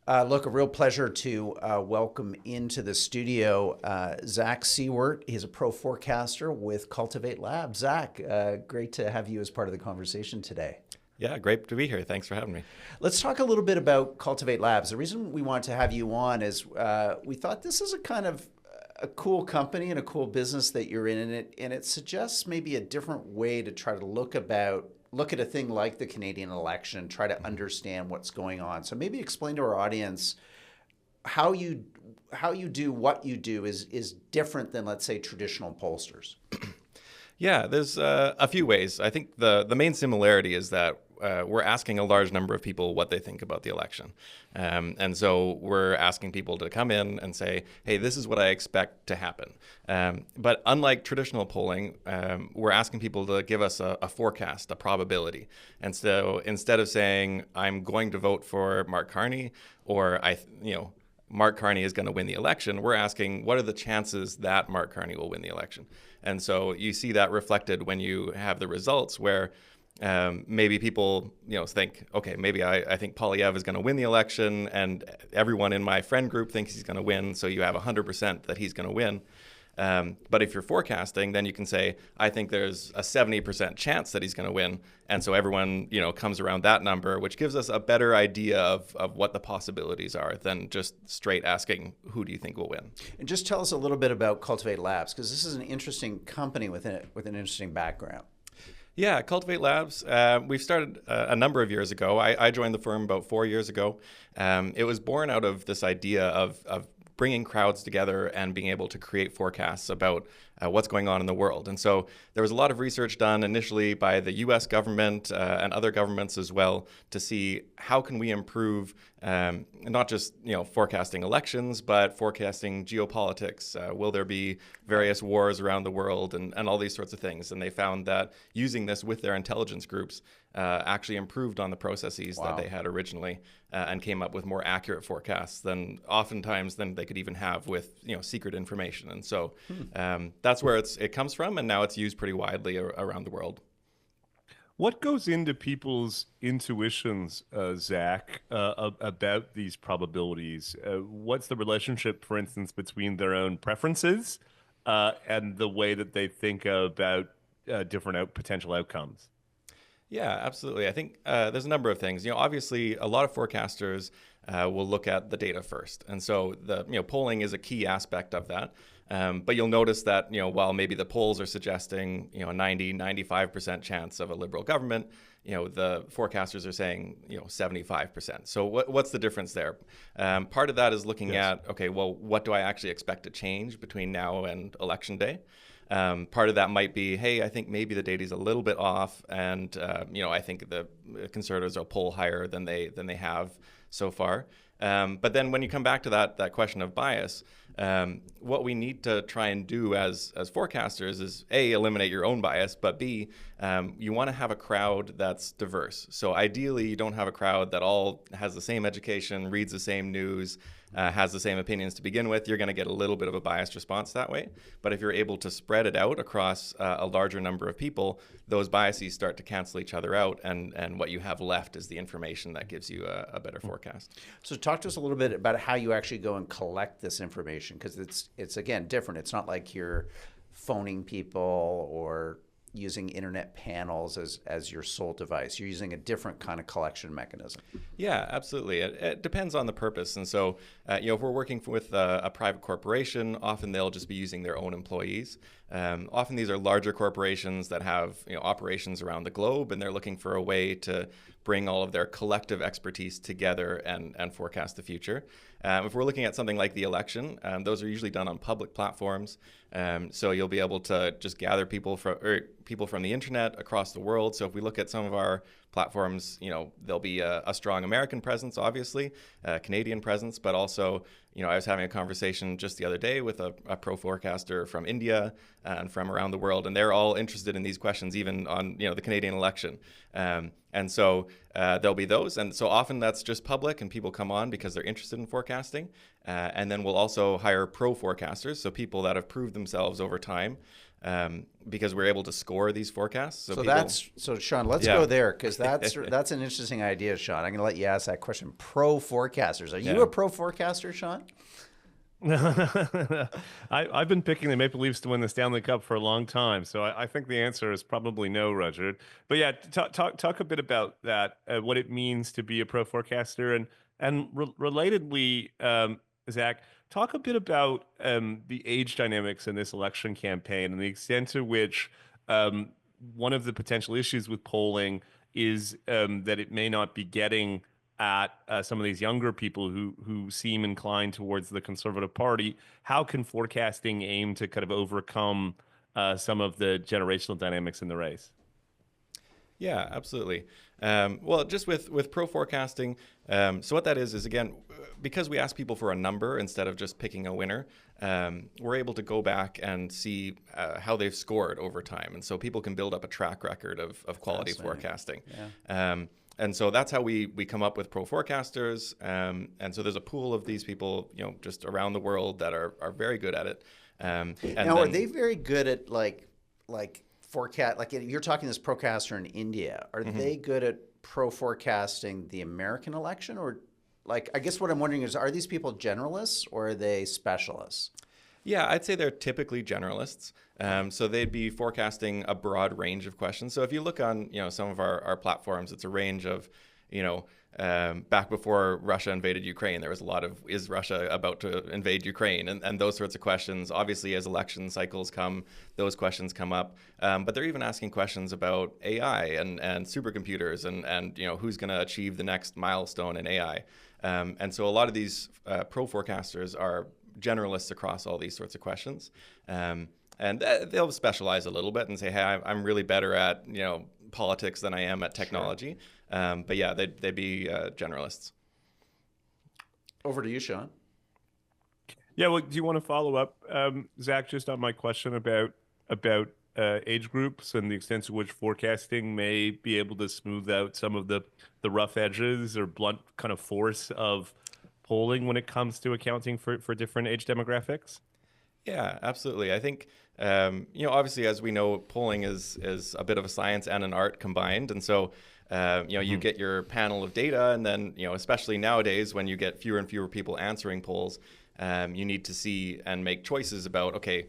Look, a real pleasure to welcome into the studio Zach Siewert. He's a pro forecaster with Cultivate Labs. Zach, great to have you as part of the conversation today. Yeah, great to be here. Thanks for having me. Let's talk a little bit about Cultivate Labs. The reason we want to have you on is we thought this is a kind of a cool company and a cool business that you're in, and it suggests maybe a different way to try to look at a thing like the Canadian election, try to understand what's going on. So maybe explain to our audience how you do what you do is different than, let's say, traditional pollsters. Yeah, there's a few ways. I think the main similarity is that we're asking a large number of people what they think about the election. And so we're asking people to come in and say, hey, this is what I expect to happen. But unlike traditional polling, we're asking people to give us a forecast, a probability. And so instead of saying, I'm going to vote for Mark Carney, or Mark Carney is going to win the election, we're asking, what are the chances that Mark Carney will win the election? And so you see that reflected when you have the results where maybe people think, okay, maybe I think Polyev is going to win the election, and everyone in my friend group thinks he's going to win, so you have 100% that he's going to win. But if you're forecasting, then you can say, I think there's a 70% chance that he's going to win. And so everyone, comes around that number, which gives us a better idea of what the possibilities are than just straight asking, who do you think will win? And just tell us a little bit about Cultivate Labs, because this is an interesting company with an interesting background. Yeah, Cultivate Labs, we've started a number of years ago. I joined the firm about 4 years ago. It was born out of this idea of bringing crowds together and being able to create forecasts about what's going on in the world. And so there was a lot of research done initially by the US government and other governments as well to see how can we improve not just forecasting elections, but forecasting geopolitics. Will there be various wars around the world and all these sorts of things? And they found that using this with their intelligence groups actually improved on the processes that they had originally and came up with more accurate forecasts than they could even have with secret information. And so that's where it comes from, and now it's used pretty widely around the world. What goes into people's intuitions, Zach, about these probabilities? What's the relationship, for instance, between their own preferences and the way that they think about different potential outcomes? Yeah, absolutely. I think there's a number of things. Obviously, a lot of forecasters will look at the data first, and so the polling is a key aspect of that. But you'll notice that while maybe the polls are suggesting 90-95% chance of a Liberal government, the forecasters are saying 75%. So what's the difference there? Part of that is looking at, okay, well, what do I actually expect to change between now and election day? Part of that might be, hey, I think maybe the data is a little bit off, and I think the Conservatives will poll higher than they have so far. But then when you come back to that question of bias, what we need to try and do as forecasters is A, eliminate your own bias, but B, you want to have a crowd that's diverse. So ideally, you don't have a crowd that all has the same education, reads the same news, has the same opinions to begin with. You're going to get a little bit of a biased response that way. But if you're able to spread it out across a larger number of people, those biases start to cancel each other out, and what you have left is the information that gives you a better forecast. So talk to us a little bit about how you actually go and collect this information, because it's again different. It's not like you're phoning people or using internet panels as your sole device. You're using a different kind of collection mechanism. Yeah, absolutely. It depends on the purpose. And so, if we're working with a private corporation, often they'll just be using their own employees. Often these are larger corporations that have operations around the globe, and they're looking for a way to bring all of their collective expertise together and forecast the future. If we're looking at something like the election, those are usually done on public platforms. So you'll be able to just gather people from the internet across the world. So if we look at some of our platforms, there'll be a strong American presence, obviously, a Canadian presence, but also, I was having a conversation just the other day with a pro forecaster from India and from around the world, and they're all interested in these questions, even on, the Canadian election. And so there'll be those. And so often that's just public and people come on because they're interested in forecasting. And then we'll also hire pro forecasters, so people that have proved themselves over time because we're able to score these forecasts. So Sean, let's go there, because that's an interesting idea, Sean. I'm going to let you ask that question. Pro forecasters. Are you a pro forecaster, Sean? I've been picking the Maple Leafs to win the Stanley Cup for a long time, so I think the answer is probably no, Roger. But yeah, talk a bit about that, what it means to be a pro forecaster, and relatedly, Zach, talk a bit about the age dynamics in this election campaign and the extent to which one of the potential issues with polling is that it may not be getting at some of these younger people who seem inclined towards the Conservative Party. How can forecasting aim to kind of overcome some of the generational dynamics in the race? Yeah, absolutely. Well, just with pro forecasting, so what that is again, because we ask people for a number instead of just picking a winner, we're able to go back and see how they've scored over time. And so people can build up a track record of quality forecasting. Yeah. And so that's how we come up with pro forecasters. And so there's a pool of these people, just around the world that are very good at it. Now, are they very good at like forecast? Like you're talking this procaster in India. Are they good at pro forecasting the American election, or like? I guess what I'm wondering is, are these people generalists or are they specialists? Yeah, I'd say they're typically generalists. So they'd be forecasting a broad range of questions. So if you look on, some of our platforms, it's a range of, back before Russia invaded Ukraine, there was a lot of, is Russia about to invade Ukraine? And those sorts of questions. Obviously, as election cycles come, those questions come up. But they're even asking questions about AI and supercomputers and who's going to achieve the next milestone in AI. And so a lot of these pro forecasters are generalists across all these sorts of questions. And they'll specialize a little bit and say, hey, I'm really better at, politics than I am at technology. Sure. But yeah, they'd be generalists. Over to you, Sean. Yeah, well, do you want to follow up, Zach, just on my question about age groups and the extent to which forecasting may be able to smooth out some of the rough edges or blunt kind of force of polling when it comes to accounting for different age demographics? Yeah, absolutely. I think, obviously, as we know, polling is a bit of a science and an art combined. And so, you get your panel of data, and then, especially nowadays when you get fewer and fewer people answering polls, you need to see and make choices about, okay,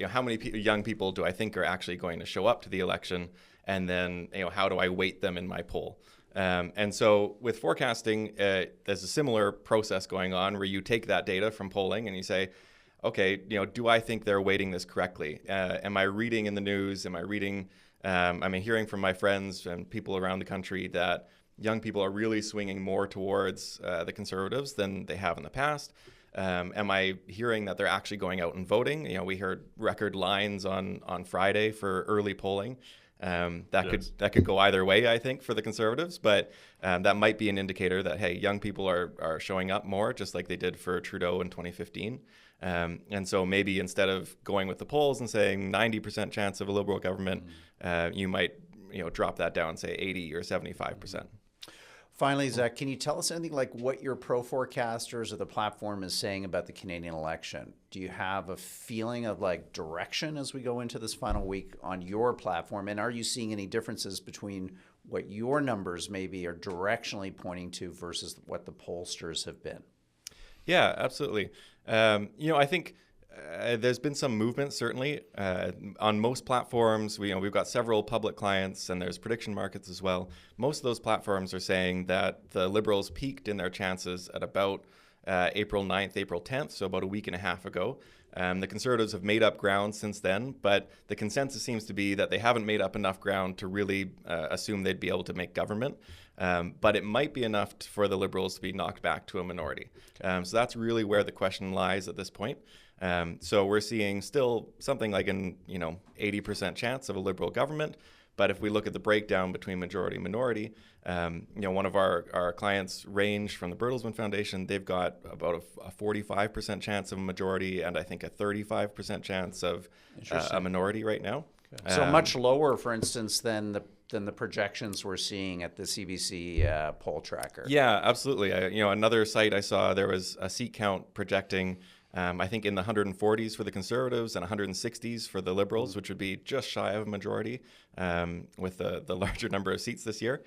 how many young people do I think are actually going to show up to the election? And then, how do I weight them in my poll? And so with forecasting, there's a similar process going on where you take that data from polling and you say, okay, do I think they're weighting this correctly? Am I reading in the news? Am I hearing from my friends and people around the country that young people are really swinging more towards the Conservatives than they have in the past? Am I hearing that they're actually going out and voting? We heard record lines on Friday for early polling. That could go either way, I think, for the Conservatives, but that might be an indicator that, hey, young people are showing up more, just like they did for Trudeau in 2015. And so maybe instead of going with the polls and saying 90% chance of a Liberal government, you might drop that down and say 80 or 75%. Finally, Zach, can you tell us anything like what your pro forecasters or the platform is saying about the Canadian election? Do you have a feeling of like direction as we go into this final week on your platform? And are you seeing any differences between what your numbers maybe are directionally pointing to versus what the pollsters have been? Yeah, absolutely. I think there's been some movement, certainly. On most platforms, we've got several public clients, and there's prediction markets as well. Most of those platforms are saying that the Liberals peaked in their chances at about April 9th, April 10th, so about a week and a half ago. The Conservatives have made up ground since then, but the consensus seems to be that they haven't made up enough ground to really assume they'd be able to make government. But it might be enough for the Liberals to be knocked back to a minority. So that's really where the question lies at this point. So we're seeing still something like an 80% chance of a Liberal government. But if we look at the breakdown between majority and minority, one of our clients, Range from the Bertelsmann Foundation, they've got about a 45% chance of a majority and I think a 35% chance of a minority right now. Okay. So much lower, for instance, than the projections we're seeing at the CBC poll tracker. Yeah, absolutely. Another site I saw, there was a seat count projecting I think in the 140s for the Conservatives and 160s for the Liberals, which would be just shy of a majority with the larger number of seats this year.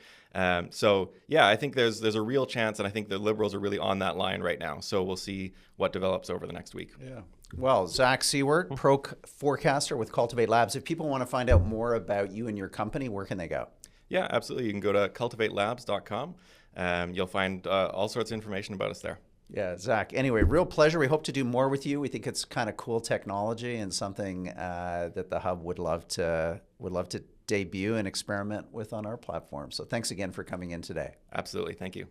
So yeah, I think there's a real chance, and I think the Liberals are really on that line right now. So we'll see what develops over the next week. Yeah. Well, Zach Siewert, pro forecaster with Cultivate Labs. If people want to find out more about you and your company, where can they go? Yeah, absolutely. You can go to cultivatelabs.com. You'll find all sorts of information about us there. Yeah, Zach. Anyway, real pleasure. We hope to do more with you. We think it's kind of cool technology and something that the Hub would love to debut and experiment with on our platform. So thanks again for coming in today. Absolutely. Thank you.